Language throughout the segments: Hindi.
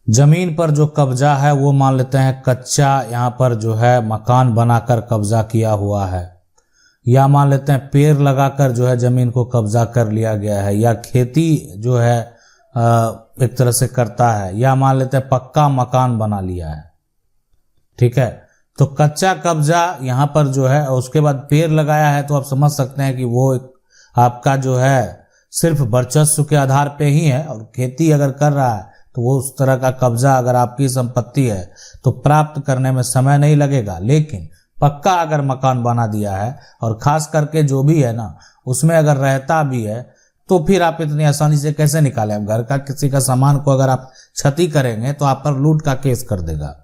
जमीन पर जो कब्जा है वो मान लेते हैं कच्चा, यहाँ पर जो है मकान बनाकर कब्जा किया हुआ है, या मान लेते हैं पेड़ लगाकर जो है जमीन को कब्जा कर लिया गया है, या खेती जो है एक तरह से करता है, या मान लेते हैं पक्का मकान बना लिया है। ठीक है, तो कच्चा कब्जा यहाँ पर जो है, उसके बाद पेड़ लगाया है, तो आप समझ सकते हैं कि वो आपका जो है सिर्फ वर्चस्व के आधार पे ही है, और खेती अगर कर रहा है तो वो उस तरह का कब्जा अगर आपकी संपत्ति है तो प्राप्त करने में समय नहीं लगेगा। लेकिन पक्का अगर मकान बना दिया है और खास करके जो भी है ना उसमें अगर रहता भी है, तो फिर आप इतनी आसानी से कैसे निकालें। घर का किसी का सामान को अगर आप क्षति करेंगे तो आप पर लूट का केस कर देगा।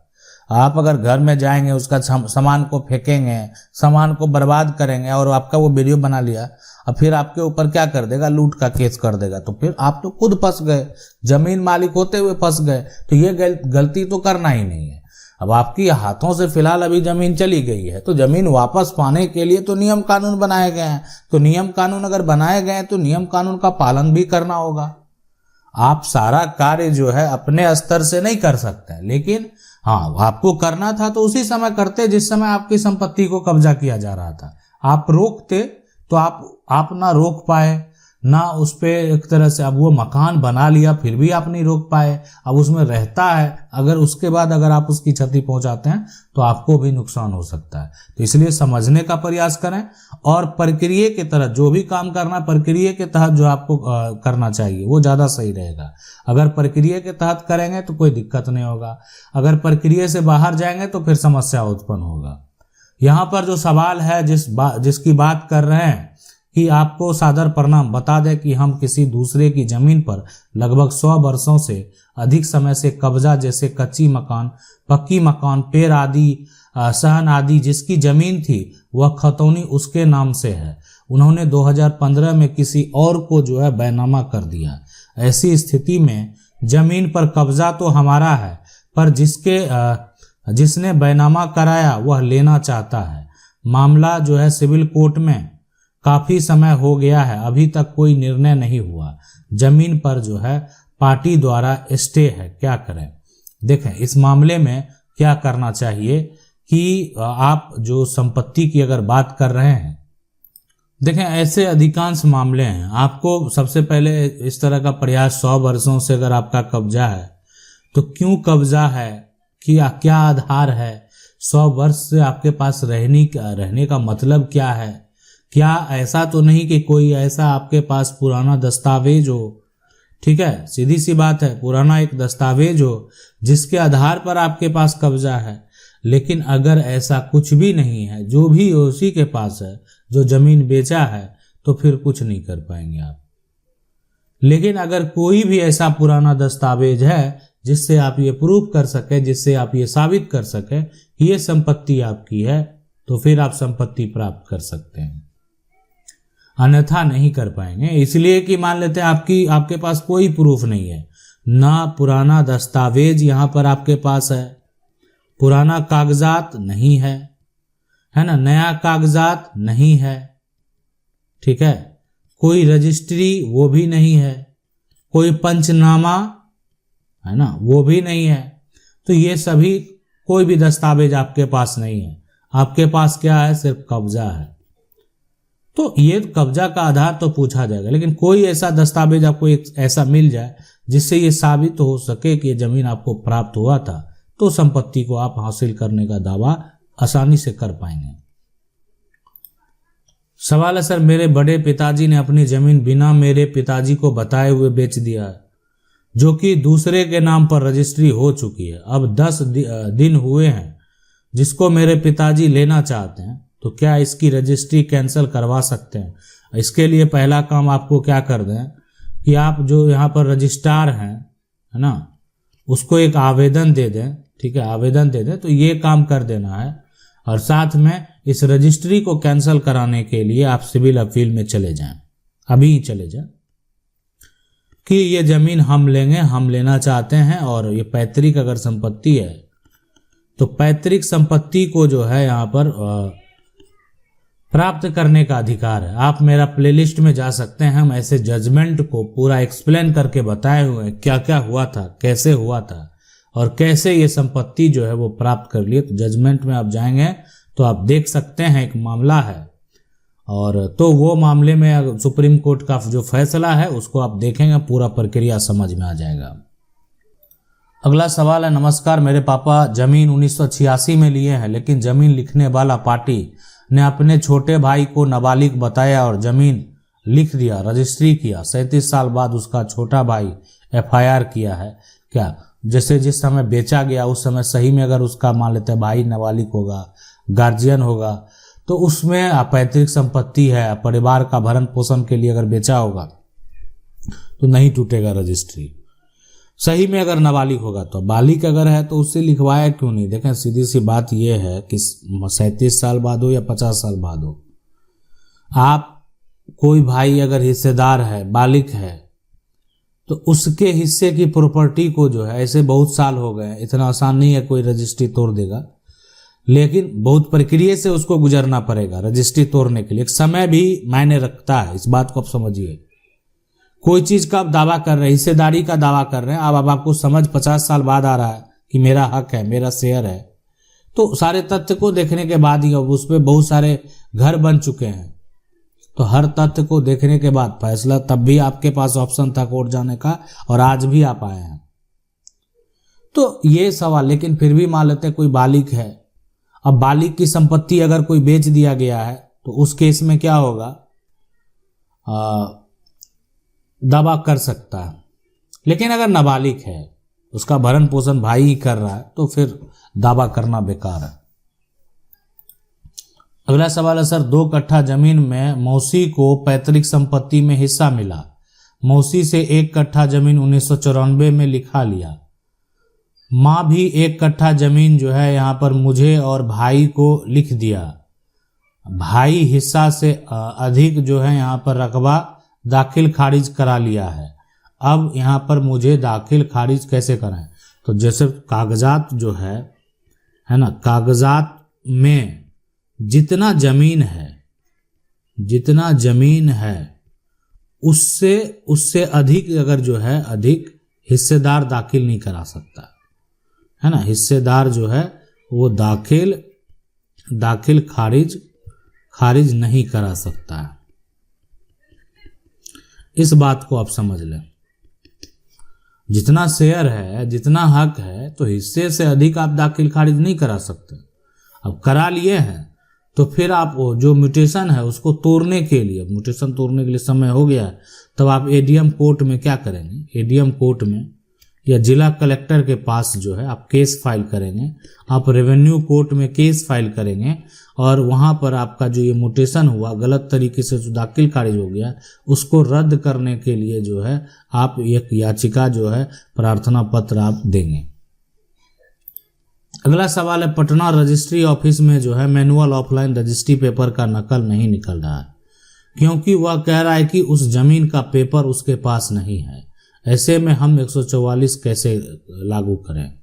आप अगर घर में जाएंगे, उसका सामान को फेंकेंगे, सामान को बर्बाद करेंगे और आपका वो वीडियो बना लिया, और फिर आपके ऊपर क्या कर देगा, लूट का केस कर देगा। तो फिर आप तो खुद फंस गए, जमीन मालिक होते हुए फंस गए। तो ये गलती तो करना ही नहीं है। अब आपकी हाथों से फिलहाल अभी जमीन चली गई है, तो जमीन वापस पाने के लिए तो नियम कानून बनाए गए हैं। तो नियम कानून अगर बनाए गए हैं तो नियम कानून का पालन भी करना होगा। आप सारा कार्य जो है अपने स्तर से नहीं कर सकते, लेकिन हाँ आपको करना था तो उसी समय करते जिस समय आपकी संपत्ति को कब्जा किया जा रहा था। आप रोकते तो आप ना रोक पाए, ना उस पे एक तरह से, अब वो मकान बना लिया फिर भी आप नहीं रोक पाए, अब उसमें रहता है, अगर उसके बाद अगर आप उसकी क्षति पहुंचाते हैं तो आपको भी नुकसान हो सकता है। तो इसलिए समझने का प्रयास करें और प्रक्रिया के तहत जो भी काम करना, प्रक्रिया के तहत जो आपको करना चाहिए वो ज़्यादा सही रहेगा। अगर प्रक्रिया के तहत करेंगे तो कोई दिक्कत नहीं होगा, अगर प्रक्रिया से बाहर जाएंगे तो फिर समस्या उत्पन्न होगा। यहाँ पर जो सवाल है जिसकी बात कर रहे हैं कि आपको सादर प्रणाम, बता दें कि हम किसी दूसरे की जमीन पर लगभग 100 वर्षों से अधिक समय से कब्जा, जैसे कच्ची मकान, पक्की मकान, पेड़ आदि, सहन आदि जिसकी जमीन थी वह खतौनी उसके नाम से है। उन्होंने 2015 में किसी और को जो है बैनामा कर दिया। ऐसी स्थिति में जमीन पर कब्जा तो हमारा है, पर जिसने बैनामा कराया वह लेना चाहता है। मामला जो है सिविल कोर्ट में काफी समय हो गया है, अभी तक कोई निर्णय नहीं हुआ। जमीन पर जो है पार्टी द्वारा स्टे है, क्या करें। देखें इस मामले में क्या करना चाहिए कि आप जो संपत्ति की अगर बात कर रहे हैं, देखें ऐसे अधिकांश मामले हैं। आपको सबसे पहले इस तरह का प्रयास, 100 वर्षों से अगर आपका कब्जा है तो क्यों कब्जा है, क्या आधार है, 100 वर्ष से आपके पास रहने का मतलब क्या है। क्या ऐसा तो नहीं कि कोई ऐसा आपके पास पुराना दस्तावेज हो, ठीक है, सीधी सी बात है, पुराना एक दस्तावेज हो जिसके आधार पर आपके पास कब्जा है। लेकिन अगर ऐसा कुछ भी नहीं है, जो भी उसी के पास है, जो जमीन बेचा है, तो फिर कुछ नहीं कर पाएंगे आप। लेकिन अगर कोई भी ऐसा पुराना दस्तावेज है जिससे आप ये प्रूव कर सके, जिससे आप ये साबित कर सके कि ये संपत्ति आपकी है, तो फिर आप संपत्ति प्राप्त कर सकते हैं, अन्यथा नहीं कर पाएंगे। इसलिए कि मान लेते हैं आपके पास कोई प्रूफ नहीं है, ना पुराना दस्तावेज यहाँ पर आपके पास है, पुराना कागजात नहीं है ना, नया कागजात नहीं है, ठीक है, कोई रजिस्ट्री वो भी नहीं है, कोई पंचनामा है ना वो भी नहीं है। तो ये सभी कोई भी दस्तावेज आपके पास नहीं है, आपके पास क्या है, सिर्फ कब्जा है। तो ये कब्जा का आधार तो पूछा जाएगा, लेकिन कोई ऐसा दस्तावेज आपको एक ऐसा मिल जाए जिससे ये साबित हो सके कि ये जमीन आपको प्राप्त हुआ था, तो संपत्ति को आप हासिल करने का दावा आसानी से कर पाएंगे। सवाल है, सर मेरे बड़े पिताजी ने अपनी जमीन बिना मेरे पिताजी को बताए हुए बेच दिया है, जो कि दूसरे के नाम पर रजिस्ट्री हो चुकी है। अब 10 दिन हुए हैं जिसको मेरे पिताजी लेना चाहते हैं, तो क्या इसकी रजिस्ट्री कैंसिल करवा सकते हैं। इसके लिए पहला काम आपको क्या कर दें कि आप जो यहाँ पर रजिस्ट्रार हैं, है ना, उसको एक आवेदन दे दें, ठीक है, आवेदन दे दें, तो ये काम कर देना है। और साथ में इस रजिस्ट्री को कैंसिल कराने के लिए आप सिविल अपील में चले जाएं, अभी ही चले जाएं कि ये जमीन हम लेंगे, हम लेना चाहते हैं, और ये पैतृक अगर संपत्ति है तो पैतृक संपत्ति को जो है यहाँ पर प्राप्त करने का अधिकार है। आप मेरा प्लेलिस्ट में जा सकते हैं, हम ऐसे जजमेंट को पूरा एक्सप्लेन करके बताए हुए हैं, क्या क्या हुआ था, कैसे हुआ था, और कैसे ये संपत्ति जो है वो प्राप्त कर लिए। तो जजमेंट में आप जाएंगे तो आप देख सकते हैं एक मामला है, और तो वो मामले में सुप्रीम कोर्ट का जो फैसला है उसको आप देखेंगे, पूरा प्रक्रिया समझ में आ जाएगा। अगला सवाल है, नमस्कार, मेरे पापा जमीन 1986 में लिए हैं, लेकिन जमीन लिखने वाला पार्टी ने अपने छोटे भाई को नाबालिग बताया और जमीन लिख दिया, रजिस्ट्री किया। 37 साल बाद उसका छोटा भाई FIR किया है क्या? जैसे जिस समय बेचा गया उस समय सही में अगर उसका मान लेते हैं भाई नाबालिग होगा, गार्जियन होगा, तो उसमें पैतृक संपत्ति है, परिवार का भरण पोषण के लिए अगर बेचा होगा तो नहीं टूटेगा रजिस्ट्री। सही में अगर नाबालिग होगा तो, बालिग अगर है तो उससे लिखवाया क्यों नहीं? देखें, सीधी सी बात यह है कि 37 साल बाद हो या 50 साल बाद हो, आप कोई भाई अगर हिस्सेदार है, बालिग है, तो उसके हिस्से की प्रॉपर्टी को जो है, ऐसे बहुत साल हो गए, इतना आसान नहीं है कोई रजिस्ट्री तोड़ देगा, लेकिन बहुत प्रक्रिया से उसको गुजरना पड़ेगा रजिस्ट्री तोड़ने के लिए। एक समय भी मायने रखता है, इस बात को आप समझिए। कोई चीज का आप दावा कर रहे हैं, हिस्सेदारी का दावा कर रहे हैं, अब आपको समझ 50 साल बाद आ रहा है कि मेरा हक है, मेरा शेयर है, तो सारे तथ्य को देखने के बाद ही, उस पर बहुत सारे घर बन चुके हैं, तो हर तथ्य को देखने के बाद फैसला, तब भी आपके पास ऑप्शन था कोर्ट जाने का और आज भी आप आए हैं। तो ये सवाल, लेकिन फिर भी मान लेते हैं कोई बालिग है, अब बालिग की संपत्ति अगर कोई बेच दिया गया है तो उस केस में क्या होगा, दावा कर सकता है। लेकिन अगर नाबालिग है, उसका भरण पोषण भाई ही कर रहा है, तो फिर दावा करना बेकार है। अगला सवाल है, सर, 2 कट्ठा जमीन में मौसी को पैतृक संपत्ति में हिस्सा मिला, मौसी से 1 कट्ठा जमीन 1994 में लिखा लिया, माँ भी 1 कट्ठा जमीन जो है यहाँ पर मुझे और भाई को लिख दिया, भाई हिस्सा से अधिक जो है यहाँ पर रकबा दाखिल खारिज करा लिया है, अब यहाँ पर मुझे दाखिल खारिज कैसे कराएं? तो जैसे कागजात जो है ना, कागजात में जितना जमीन है उससे अधिक अगर जो है, अधिक हिस्सेदार दाखिल नहीं करा सकता है ना, हिस्सेदार जो है वो दाखिल खारिज नहीं करा सकता है। इस बात को आप समझ लें, जितना शेयर है, जितना हक है, तो हिस्से से अधिक आप दाखिल खारिज नहीं करा सकते। अब करा लिए हैं तो फिर आप जो म्यूटेशन है उसको तोड़ने के लिए, म्यूटेशन तोड़ने के लिए समय हो गया है, तब आप एडीएम कोर्ट में क्या करेंगे, एडीएम कोर्ट में या जिला कलेक्टर के पास जो है आप केस फाइल करेंगे, आप रेवेन्यू कोर्ट में केस फाइल करेंगे, और वहां पर आपका जो ये म्यूटेशन हुआ, गलत तरीके से जो दाखिल खारिज हो गया, उसको रद्द करने के लिए जो है आप एक याचिका जो है, प्रार्थना पत्र आप देंगे। अगला सवाल है, पटना रजिस्ट्री ऑफिस में जो है मैनुअल ऑफलाइन रजिस्ट्री पेपर का नकल नहीं निकल रहा है, क्योंकि वह कह रहा है कि उस जमीन का पेपर उसके पास नहीं है। ऐसे में हम 144 कैसे लागू करें,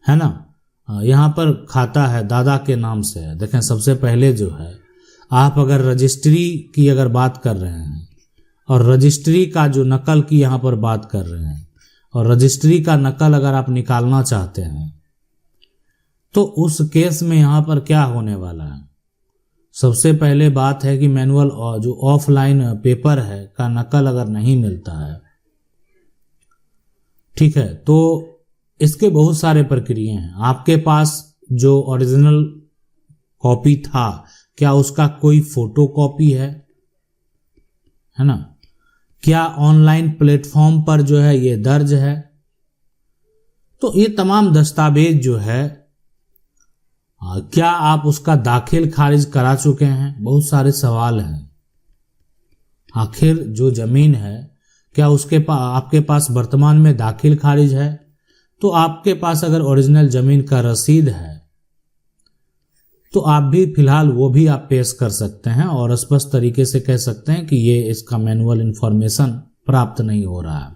है ना। यहाँ पर खाता है दादा के नाम से है। देखें, सबसे पहले जो है, आप अगर रजिस्ट्री की अगर बात कर रहे हैं और रजिस्ट्री का जो नकल की यहाँ पर बात कर रहे हैं, और रजिस्ट्री का नकल अगर आप निकालना चाहते हैं, तो उस केस में यहाँ पर क्या होने वाला है, सबसे पहले बात है कि मैनुअल जो ऑफलाइन पेपर है का नकल अगर नहीं मिलता है, ठीक है, तो इसके बहुत सारे प्रक्रिया हैं। आपके पास जो ओरिजिनल कॉपी था, क्या उसका कोई फोटो कॉपी है ना? क्या ऑनलाइन प्लेटफॉर्म पर जो है ये दर्ज है? तो ये तमाम दस्तावेज जो है, क्या आप उसका दाखिल खारिज करा चुके हैं? बहुत सारे सवाल हैं। आखिर जो जमीन है, क्या उसके आपके पास वर्तमान में दाखिल खारिज है? तो आपके पास अगर ओरिजिनल जमीन का रसीद है तो आप भी फिलहाल वो भी आप पेश कर सकते हैं और स्पष्ट तरीके से कह सकते हैं कि ये इसका मैनुअल इंफॉर्मेशन प्राप्त नहीं हो रहा है।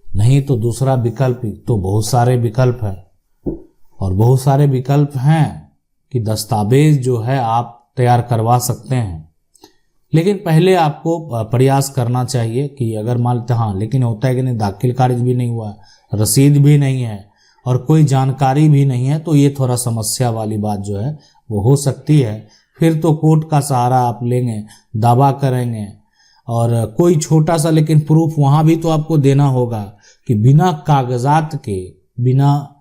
नहीं तो दूसरा विकल्प, तो बहुत सारे विकल्प हैं, और बहुत सारे विकल्प हैं कि दस्तावेज जो है आप तैयार करवा सकते हैं। लेकिन पहले आपको प्रयास करना चाहिए कि अगर मान लेते, हाँ, लेकिन होता है कि नहीं, दाखिल खारिज भी नहीं हुआ, रसीद भी नहीं है, और कोई जानकारी भी नहीं है, तो ये थोड़ा समस्या वाली बात जो है वो हो सकती है। फिर तो कोर्ट का सहारा आप लेंगे, दावा करेंगे, और कोई छोटा सा लेकिन प्रूफ वहाँ भी तो आपको देना होगा कि बिना कागजात के, बिना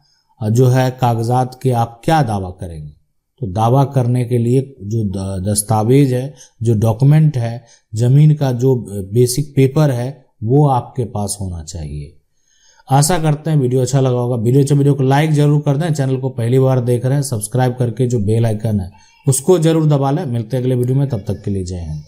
जो है कागजात के आप क्या दावा करेंगे। तो दावा करने के लिए जो दस्तावेज है, जो डॉक्यूमेंट है, ज़मीन का जो बेसिक पेपर है, वो आपके पास होना चाहिए। आशा करते हैं वीडियो अच्छा लगा होगा। वीडियो को लाइक जरूर कर दें। चैनल को पहली बार देख रहे हैं, सब्सक्राइब करके जो बेल आइकन है उसको जरूर दबा लें। मिलते हैं अगले वीडियो में, तब तक के लिए जय हिंद।